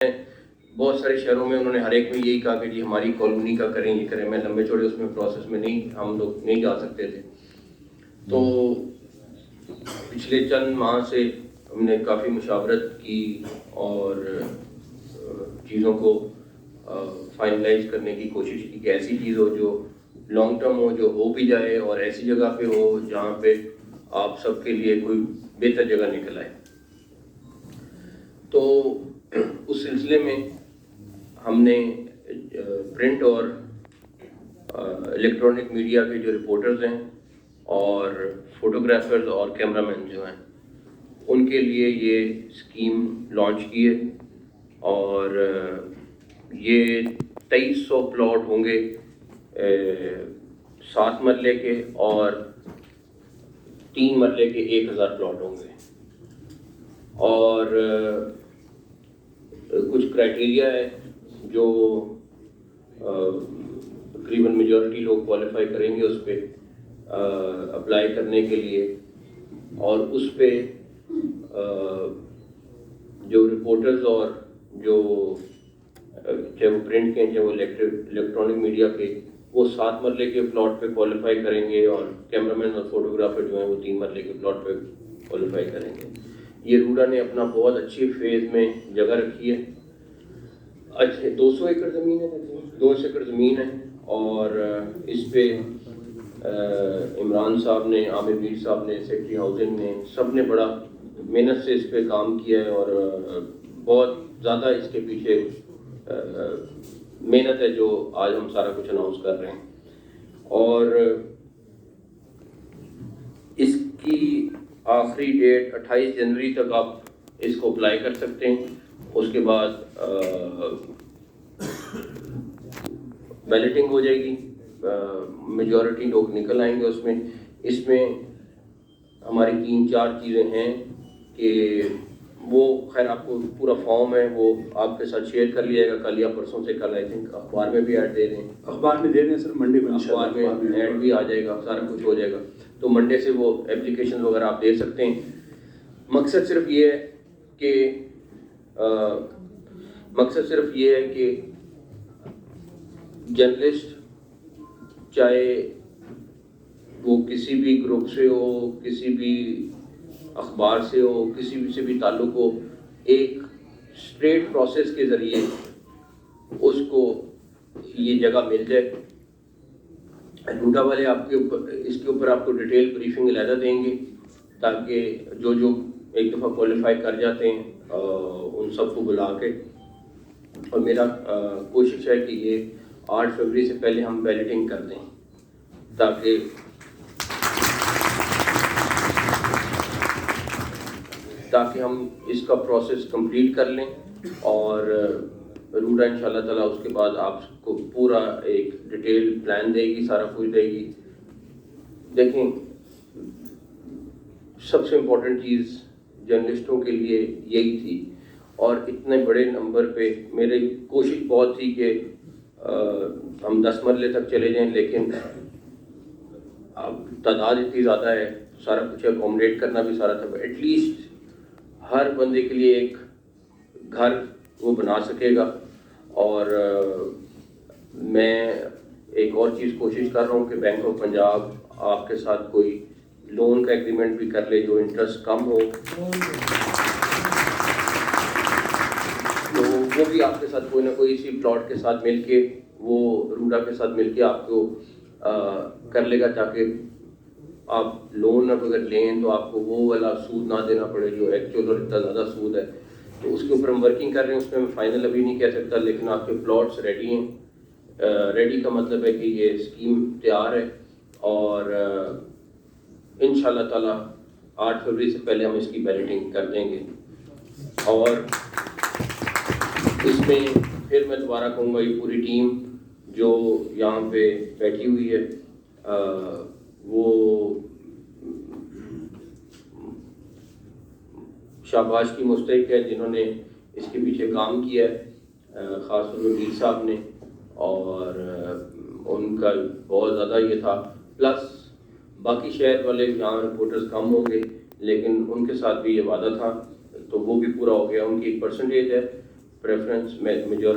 بہت سارے شہروں میں انہوں نے ہر ایک میں یہی کہا کہ جی ہماری کالونی کا کریں یہ کریں. میں لمبے چوڑے اس میں پروسیس میں ہم لوگ نہیں جا سکتے تھے. تو پچھلے چند ماہ سے ہم نے کافی مشاورت کی اور چیزوں کو فائنلائز کرنے کی کوشش کی کہ ایسی چیز ہو جو لانگ ٹرم ہو, جو ہو بھی جائے اور ایسی جگہ پہ ہو جہاں پہ آپ سب کے لیے کوئی بہتر جگہ نکل آئے. تو اس سلسلے میں ہم نے پرنٹ اور الیکٹرانک میڈیا کے جو رپورٹرز ہیں اور فوٹوگرافرز اور کیمرہ مین جو ہیں ان کے لیے یہ اسکیم لانچ کی ہے. اور یہ 2300 پلاٹ ہوں گے 7 مرلے کے اور 3 مرلے کے 1000 پلاٹ ہوں گے. اور کچھ کرائٹیریا ہے جو تقریباً میجورٹی لوگ کوالیفائی کریں گے اس پہ اپلائی کرنے کے لیے. اور اس پہ جو رپورٹرز اور جو چاہے وہ پرنٹ کے چاہے وہ الیکٹرانک میڈیا کے وہ 7 مرلے کے پلاٹ پہ کوالیفائی کریں گے اور کیمرہ مین اور فوٹوگرافر جو ہیں وہ 3 مرلے کے پلاٹ پہ کوالیفائی کریں گے. یہ روڈا نے اپنا بہت اچھی فیز میں جگہ رکھی ہے. اچھا 200 ایکڑ زمین ہے, 200 ایکڑ زمین ہے. اور اس پہ عمران صاحب نے, عامر میر صاحب نے, سیکٹری ہاؤسنگ نے, سب نے بڑا محنت سے اس پہ کام کیا ہے اور بہت زیادہ اس کے پیچھے محنت ہے جو آج ہم سارا کچھ اناؤنس کر رہے ہیں. اور اس کی آخری ڈیٹ 28 جنوری تک آپ اس کو اپلائی کر سکتے ہیں. اس کے بعد بیلٹنگ ہو جائے گی, میجورٹی لوگ نکل آئیں گے اس میں. اس میں ہماری 3-4 چیزیں ہیں کہ وہ خیر آپ کو پورا فارم ہے وہ آپ کے ساتھ شیئر کر لیا جائے گا کل یا پرسوں سے. کل آئی تھنک اخبار میں بھی ایڈ دے رہے ہیں, اخبار میں دے رہے ہیں سر, منڈے میں اخبار میں ایڈ بھی آ جائے گا, سارا کچھ ہو جائے گا. تو منڈے سے وہ اپلیکیشن وغیرہ آپ دے سکتے ہیں. مقصد صرف یہ ہے کہ جرنلسٹ چاہے وہ کسی بھی گروپ سے ہو, کسی بھی اخبار سے ہو, کسی بھی سے بھی تعلق ہو, ایک اسٹریٹ پروسیس کے ذریعے اس کو یہ جگہ مل جائے. روڈا والے آپ کے اوپر اس کے اوپر آپ کو ڈیٹیل بریفنگ علیحدہ دیں گے تاکہ جو ایک دفعہ کوالیفائی کر جاتے ہیں ان سب کو بلا کے. اور میرا کوشش ہے کہ یہ 8 فروری سے پہلے ہم بیلٹنگ کر دیں تاکہ ہم اس کا پروسیس کمپلیٹ کر لیں. اور روڈا ان شاء اللہ تعالیٰ اس کے بعد آپ کو پورا ایک ڈیٹیل پلان دے گی, سارا کچھ دے گی. دیکھیں سب سے امپورٹنٹ چیز جرنلسٹوں کے لیے یہی تھی. اور اتنے بڑے نمبر پہ میری کوشش بہت تھی کہ ہم 10 مرلے تک چلے جائیں, لیکن اب تعداد اتنی زیادہ ہے, سارا کچھ اکوموڈیٹ کرنا بھی سارا تھا. ایٹ لیسٹ ہر بندے کے لیے ایک گھر وہ بنا سکے گا. اور میں ایک اور چیز کوشش کر رہا ہوں کہ بینک آف پنجاب آپ کے ساتھ کوئی لون کا ایگریمنٹ بھی کر لے جو انٹرسٹ کم ہو, تو وہ بھی آپ کے ساتھ کوئی نہ کوئی اسی پلاٹ کے ساتھ مل کے وہ روڈا کے ساتھ مل کے آپ کو کر لے گا تاکہ آپ لون اگر لیں تو آپ کو وہ والا سود نہ دینا پڑے جو ایکچوئل اور اتنا زیادہ سود ہے. تو اس کے اوپر ہم ورکنگ کر رہے ہیں. اس میں فائنل ابھی نہیں کہہ سکتا, لیکن آپ کے پلاٹس ریڈی ہیں. ریڈی کا مطلب ہے کہ یہ اسکیم تیار ہے اور ان شاء اللہ تعالیٰ 8 فروری سے پہلے ہم اس کی بیلٹنگ کر دیں گے. اور اس میں پھر میں دوبارہ کہوں گا یہ پوری ٹیم جو یہاں پہ بیٹھی ہوئی ہے وہ شاباش کی مستحق ہے جنہوں نے اس کے پیچھے کام کیا ہے, خاص طور پہ میر صاحب نے. اور ان کا بہت زیادہ یہ تھا. پلس باقی شہر والے جہاں رپورٹرز کم ہوں گے لیکن ان کے ساتھ بھی یہ وعدہ تھا تو وہ بھی پورا ہو گیا. ان کی ایک پرسنٹیج ہے preference, majority